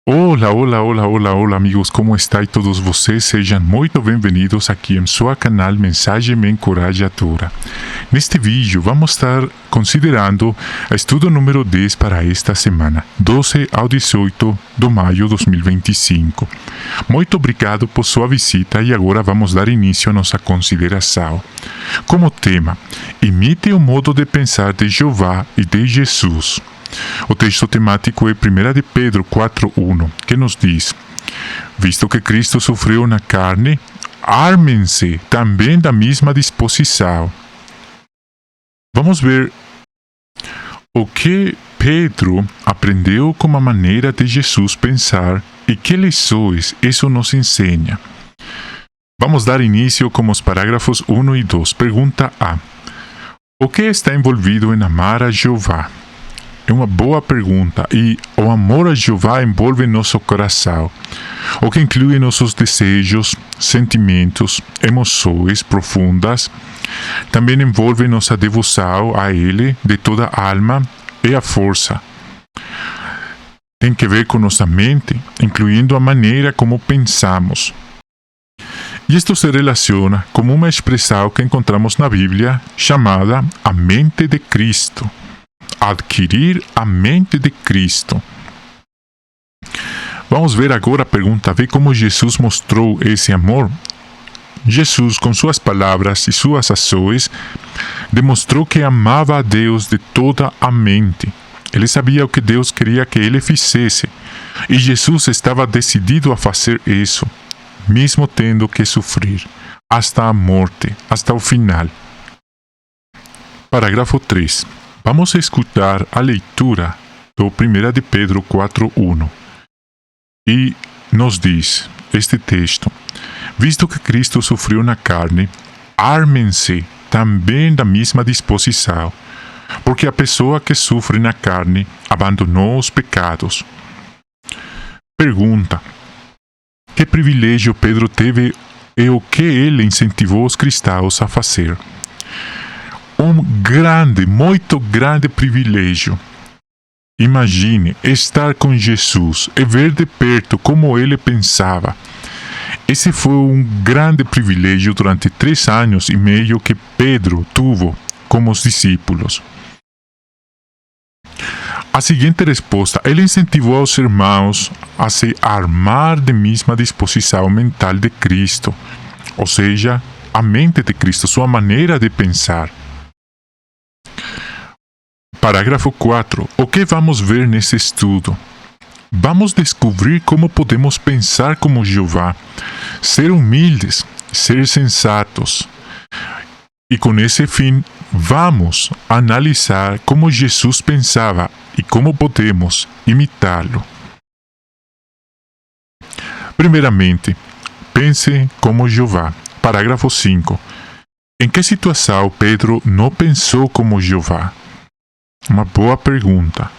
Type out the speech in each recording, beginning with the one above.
Olá, olá, olá, olá, olá, amigos, como estáis todos vocês? Sejam muito bem-vindos aqui em seu canal Mensagem Encorajadora. Neste vídeo, vamos estar considerando o estudo número 10 para esta semana, 12 ao 18 de maio de 2025. Muito obrigado por sua visita e agora vamos dar início à nossa consideração. Como tema, imite o modo de pensar de Jeová e de Jesus. O texto temático é 1 de Pedro 4:1, que nos diz: visto que Cristo sofreu na carne, armem-se também da mesma disposição. Vamos ver o que Pedro aprendeu com a maneira de Jesus pensar e que lições isso nos ensina. Vamos dar início com os parágrafos 1 e 2. Pergunta A: o que está envolvido em amar a Jeová? É uma boa pergunta e o amor a Jeová envolve nosso coração, o que inclui nossos desejos, sentimentos, emoções profundas. Também envolve nossa devoção a Ele de toda a alma e a força. Tem que ver com nossa mente, incluindo a maneira como pensamos. E isto se relaciona com uma expressão que encontramos na Bíblia chamada a mente de Cristo. Adquirir a mente de Cristo. Vamos ver agora a pergunta B, como Jesus mostrou esse amor. Jesus, com suas palavras e suas ações, demonstrou que amava a Deus de toda a mente. Ele sabia o que Deus queria que ele fizesse, e Jesus estava decidido a fazer isso, mesmo tendo que sofrer, hasta a morte, hasta o final. Parágrafo 3. Vamos escutar a leitura do 1 de Pedro 4:1. E nos diz este texto: visto que Cristo sofreu na carne, armem-se também da mesma disposição, porque a pessoa que sofre na carne abandonou os pecados. Pergunta: que privilégio Pedro teve e o que ele incentivou os cristãos a fazer? Um grande, muito grande privilégio. Imagine estar com Jesus e ver de perto como ele pensava. Esse foi um grande privilégio durante 3 anos e meio que Pedro teve com os discípulos. A seguinte resposta: ele incentivou aos irmãos a se armar de mesma disposição mental de Cristo, ou seja, a mente de Cristo, sua maneira de pensar. Parágrafo 4. O que vamos ver nesse estudo? Vamos descobrir como podemos pensar como Jeová, ser humildes, ser sensatos. E com esse fim, vamos analisar como Jesus pensava e como podemos imitá-lo. Primeiramente, pense como Jeová. Parágrafo 5. Em que situação Pedro não pensou como Jeová? Uma boa pergunta.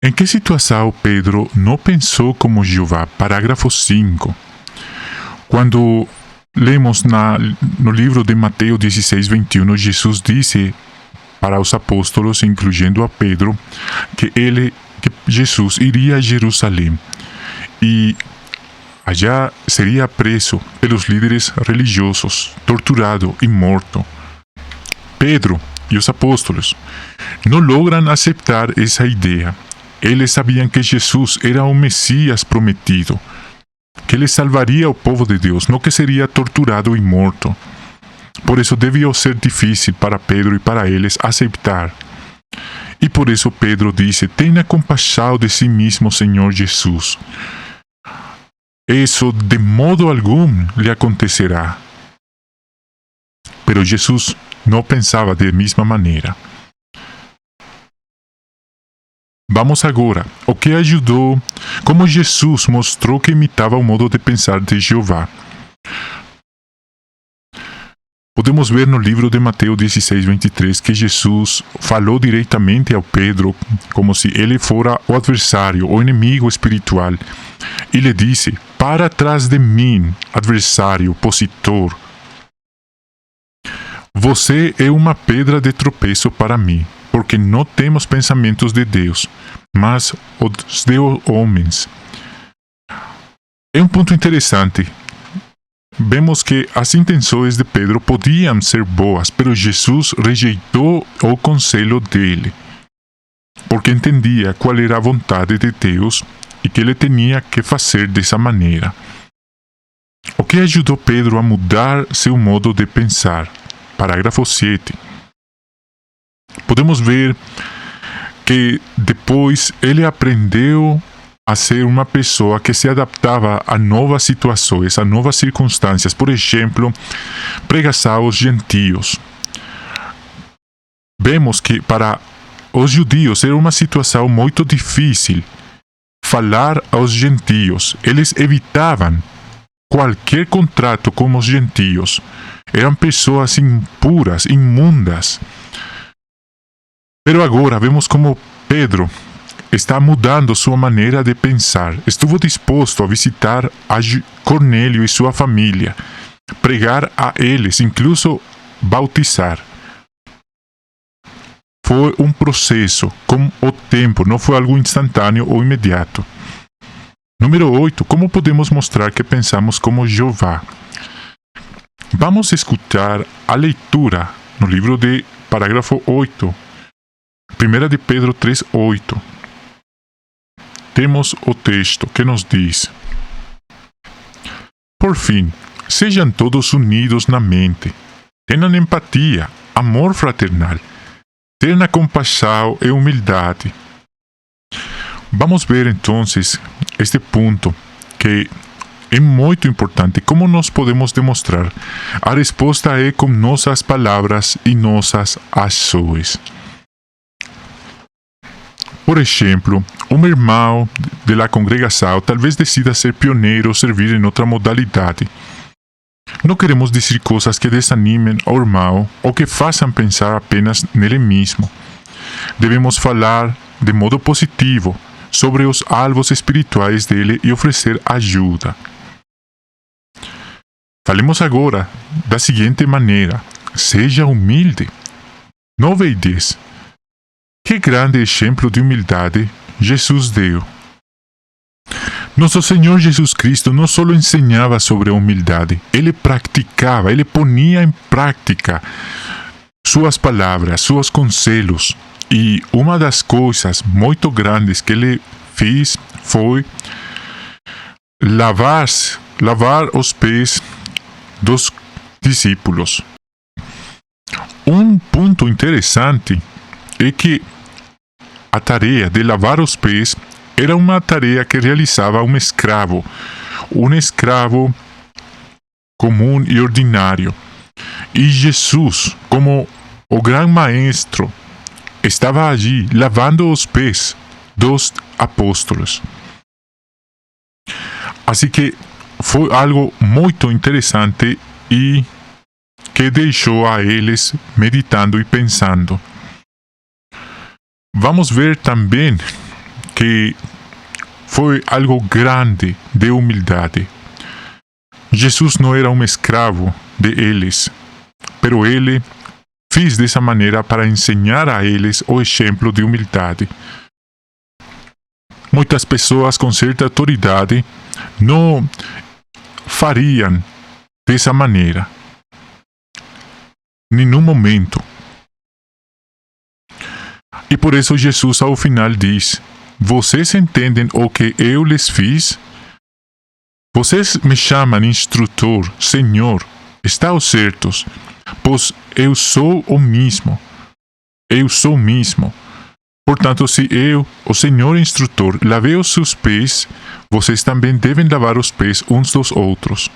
Em que situação Pedro não pensou como Jeová? Parágrafo 5. Quando lemos no livro de Mateus 16:21, Jesus disse para os apóstolos, incluindo a Pedro, que Jesus iria a Jerusalém e allá seria preso pelos líderes religiosos, torturado e morto. Pedro e os apóstolos não logram aceitar essa ideia. Eles sabiam que Jesus era o Messias prometido, que ele salvaria o povo de Deus, não que seria torturado e morto. Por isso devia ser difícil para Pedro e para eles aceitar. E por isso Pedro disse: tenha compaixão de si mesmo, Senhor Jesus. Isso de modo algum lhe acontecerá. Pero Jesus não pensava da mesma maneira. Vamos agora. O que ajudou? Como Jesus mostrou que imitava o modo de pensar de Jeová. Podemos ver no livro de Mateus 16:23 que Jesus falou diretamente ao Pedro, como se ele fora o adversário, o inimigo espiritual, e lhe disse: para trás de mim, adversário, opositor. Você é uma pedra de tropeço para mim, porque não temos pensamentos de Deus. mas os de homens. É um ponto interessante. Vemos que as intenções de Pedro podiam ser boas, pero Jesus rejeitou o conselho dele, porque entendia qual era a vontade de Deus e que ele tinha que fazer dessa maneira. O que ajudou Pedro a mudar seu modo de pensar? Parágrafo 7. Podemos ver que depois ele aprendeu a ser uma pessoa que se adaptava a novas situações, a novas circunstâncias. Por exemplo, pregar aos gentios. Vemos que para os judeus era uma situação muito difícil falar aos gentios. Eles evitavam qualquer contrato com os gentios. Eram pessoas impuras, imundas. Pero agora vemos como Pedro está mudando sua maneira de pensar. Estuvo disposto a visitar a Cornélio e sua família, pregar a eles, incluso bautizar. Foi um processo com o tempo, não foi algo instantâneo ou imediato. Número 8. Como podemos mostrar que pensamos como Jeová? Vamos escutar a leitura no livro de parágrafo 8. 1 de Pedro 3:8. Temos o texto que nos diz: Por fim, sejam todos unidos na mente, tenham empatia, amor fraternal, tenham compaixão e humildade. Vamos ver então este ponto que é muito importante. Como nós podemos demonstrar? A resposta é com nossas palavras e nossas ações. Por exemplo, um irmão da congregação talvez decida ser pioneiro ou servir em outra modalidade. Não queremos dizer coisas que desanimem o irmão ou que façam pensar apenas nele mesmo. Devemos falar de modo positivo sobre os alvos espirituais dele e oferecer ajuda. Falemos agora da seguinte maneira: seja humilde. 9 e 10. Que grande exemplo de humildade Jesus deu. Nosso Senhor Jesus Cristo não só ensinava sobre a humildade, ele praticava, ele ponia em prática suas palavras, seus conselhos. E uma das coisas muito grandes que ele fez foi lavar os pés dos discípulos. Um ponto interessante é que a tarefa de lavar os pés era uma tarefa que realizava um escravo comum e ordinário. E Jesus, como o grande maestro, estava ali lavando os pés dos apóstolos. Assim que foi algo muito interessante e que deixou a eles meditando e pensando. Vamos ver também que foi algo grande de humildade. Jesus não era um escravo de eles, pero ele fez dessa maneira para ensinar a eles o exemplo de humildade. Muitas pessoas com certa autoridade não fariam dessa maneira, em nenhum momento. E por isso Jesus ao final diz: vocês entendem o que eu lhes fiz? Vocês me chamam instrutor, Senhor, estão certos, pois eu sou o mesmo. Eu sou o mesmo. Portanto, se eu, o Senhor instrutor, lavei os seus pés, vocês também devem lavar os pés uns dos outros.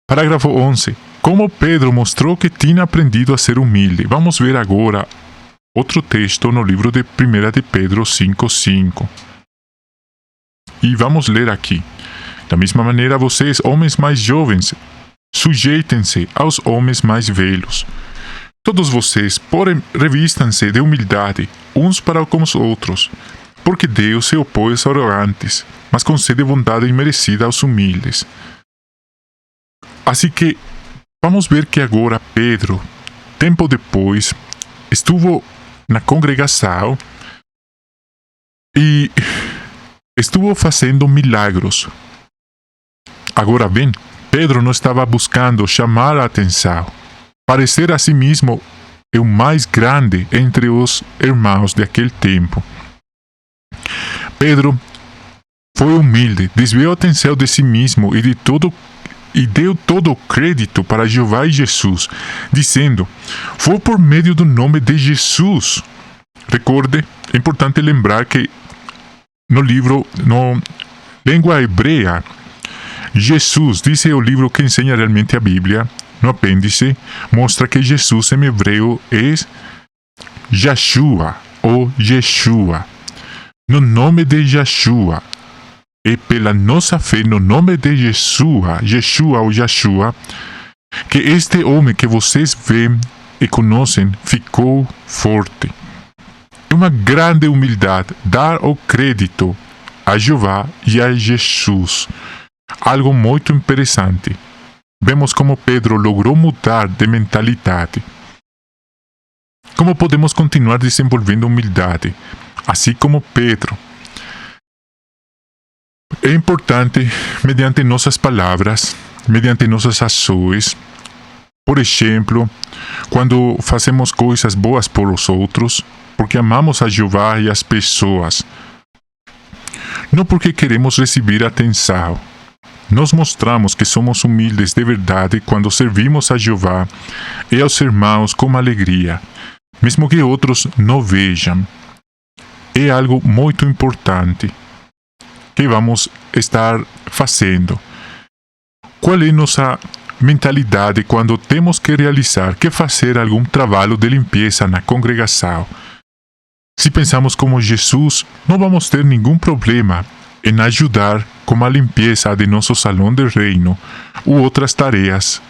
Parágrafo 11. Como Pedro mostrou que tinha aprendido a ser humilde. Vamos ver agora outro texto no livro de 1 de Pedro 5:5. E vamos ler aqui. Da mesma maneira, vocês, homens mais jovens, sujeitem-se aos homens mais velhos. Todos vocês, porém, revistam-se de humildade, uns para com os outros, porque Deus se opõe aos arrogantes, mas concede bondade imerecida aos humildes. Assim que, vamos ver que agora Pedro, tempo depois, estuvo na congregação e estuvo fazendo milagros. Agora bem, Pedro não estava buscando chamar a atenção, parecer a si mesmo o mais grande entre os irmãos daquele tempo. Pedro foi humilde, desviou a atenção de si mesmo e deu todo o crédito para Jeová e Jesus, dizendo: foi por meio do nome de Jesus. Recorde, é importante lembrar que no língua hebreia, Jesus, diz o livro que ensina realmente a Bíblia, no apêndice, mostra que Jesus em hebreu é Yeshua ou Yeshua. No nome de Yeshua, e pela nossa fé no nome de Yeshua ou Yeshua, que este homem que vocês veem e conhecem ficou forte. É uma grande humildade dar o crédito a Jeová e a Jesus. Algo muito interessante. Vemos como Pedro logrou mudar de mentalidade. Como podemos continuar desenvolvendo humildade? Assim como Pedro. É importante, mediante nossas palavras, mediante nossas ações, por exemplo, quando fazemos coisas boas por os outros, porque amamos a Jeová e as pessoas, não porque queremos receber atenção. Nós mostramos que somos humildes de verdade quando servimos a Jeová e aos irmãos com alegria, mesmo que outros não vejam. É algo muito importante que vamos estar fazendo. Qual é nossa mentalidade quando temos que fazer algum trabalho de limpeza na congregação? Se pensamos como Jesus, não vamos ter nenhum problema em ajudar com a limpeza de nosso salão de reino ou outras tarefas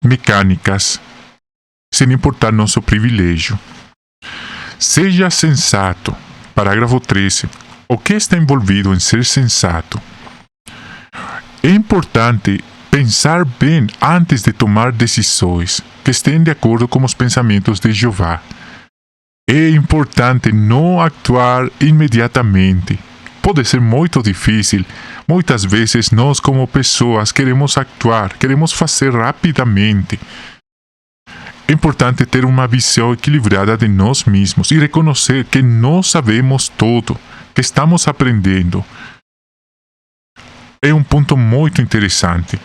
mecânicas, sem importar nosso privilégio. Seja sensato. Parágrafo 13. O que está envolvido em ser sensato? É importante pensar bem antes de tomar decisões que estejam de acordo com os pensamentos de Jeová. É importante não actuar imediatamente. Pode ser muito difícil. Muitas vezes nós, como pessoas, queremos actuar, queremos fazer rapidamente. É importante ter uma visão equilibrada de nós mesmos e reconhecer que não sabemos tudo, que estamos aprendendo. É um ponto muito interessante.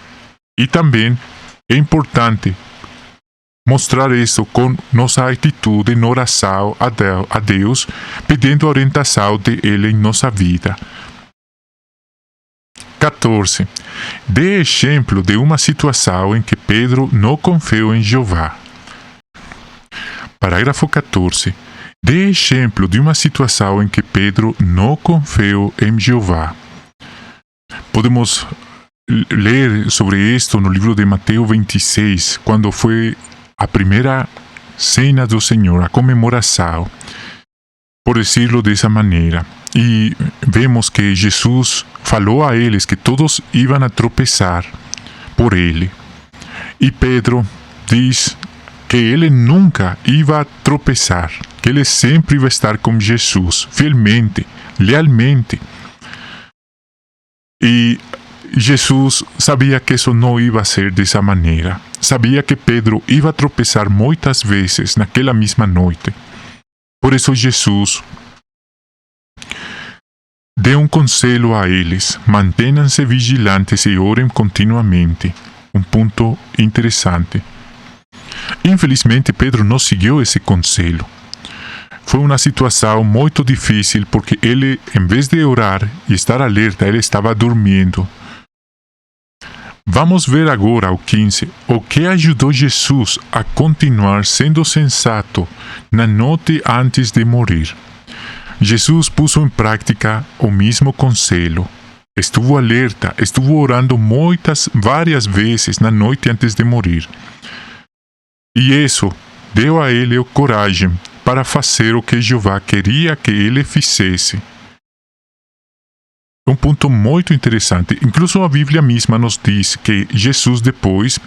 E também é importante mostrar isso com nossa atitude em oração a Deus, pedindo a orientação de Ele em nossa vida. 14. Dê exemplo de uma situação em que Pedro não confiou em Jeová. Parágrafo 14. Dê exemplo de uma situação em que Pedro não confiou em Jeová. Podemos ler sobre isto no livro de Mateus 26, quando foi a primeira cena do Senhor, a comemoração, por decirlo dessa maneira. E vemos que Jesus falou a eles que todos iam a tropeçar por ele. E Pedro diz que ele nunca ia tropeçar, que ele sempre ia estar com Jesus, fielmente, lealmente. E Jesus sabia que isso não ia ser dessa maneira. Sabia que Pedro ia tropeçar muitas vezes naquela mesma noite. Por isso Jesus deu um conselho a eles: mantenham-se vigilantes e orem continuamente. Um ponto interessante. Infelizmente, Pedro não seguiu esse conselho. Foi uma situação muito difícil porque ele, em vez de orar e estar alerta, ele estava dormindo. Vamos ver agora o 15. O que ajudou Jesus a continuar sendo sensato na noite antes de morrer? Jesus pôs em prática o mesmo conselho. Estuvo alerta, estuvo orando várias vezes na noite antes de morrer. E isso deu a ele a coragem para fazer o que Jeová queria que ele fizesse. Um ponto muito interessante. Incluso a Bíblia mesma nos diz que Jesus depois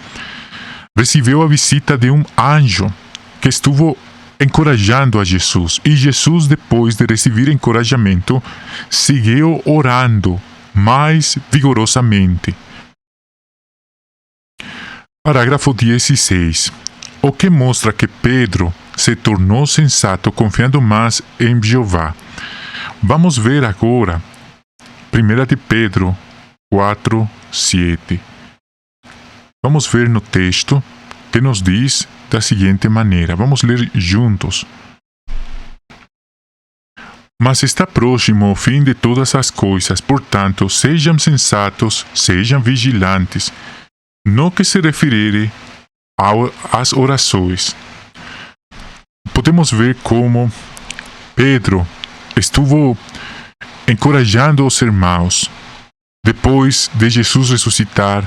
recebeu a visita de um anjo que estuvo encorajando a Jesus. E Jesus, depois de receber encorajamento, seguiu orando mais vigorosamente. Parágrafo 16. O que mostra que Pedro se tornou sensato confiando mais em Jeová. Vamos ver agora 1 de Pedro 4, 7. Vamos ver no texto que nos diz da seguinte maneira. Vamos ler juntos. Mas está próximo o fim de todas as coisas, portanto, sejam sensatos, sejam vigilantes. No que se refere às orações. Podemos ver como Pedro estuvo encorajando os irmãos. Depois de Jesus ressuscitar,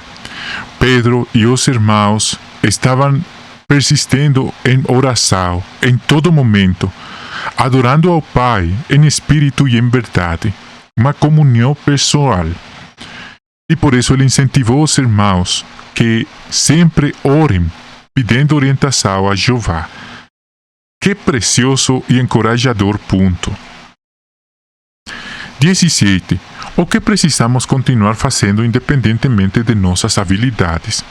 Pedro e os irmãos estavam persistindo em oração em todo momento, adorando ao Pai em espírito e em verdade, uma comunhão pessoal. E por isso ele incentivou os irmãos que sempre orem, pedindo orientação a Jeová. Que precioso e encorajador ponto. 17. O que precisamos continuar fazendo independentemente de nossas habilidades?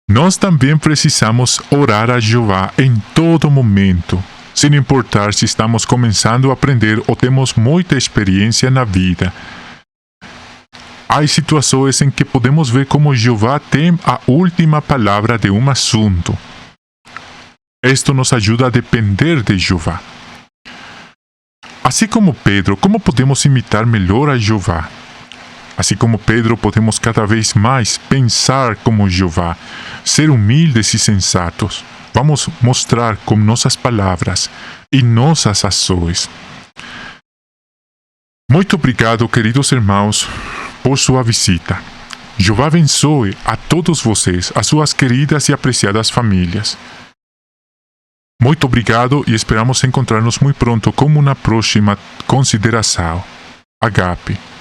Nós também precisamos orar a Jeová em todo momento, sem importar se estamos começando a aprender ou temos muita experiência na vida. Há situações em que podemos ver como Jeová tem a última palavra de um assunto. Isto nos ajuda a depender de Jeová. Assim como Pedro, como podemos imitar melhor a Jeová? Assim como Pedro, podemos cada vez mais pensar como Jeová, ser humildes e sensatos. Vamos mostrar com nossas palavras e nossas ações. Muito obrigado, queridos irmãos, por sua visita. Jeová abençoe a todos vocês, as suas queridas e apreciadas famílias. Muito obrigado e esperamos encontrar-nos muito pronto com uma próxima consideração. Agape.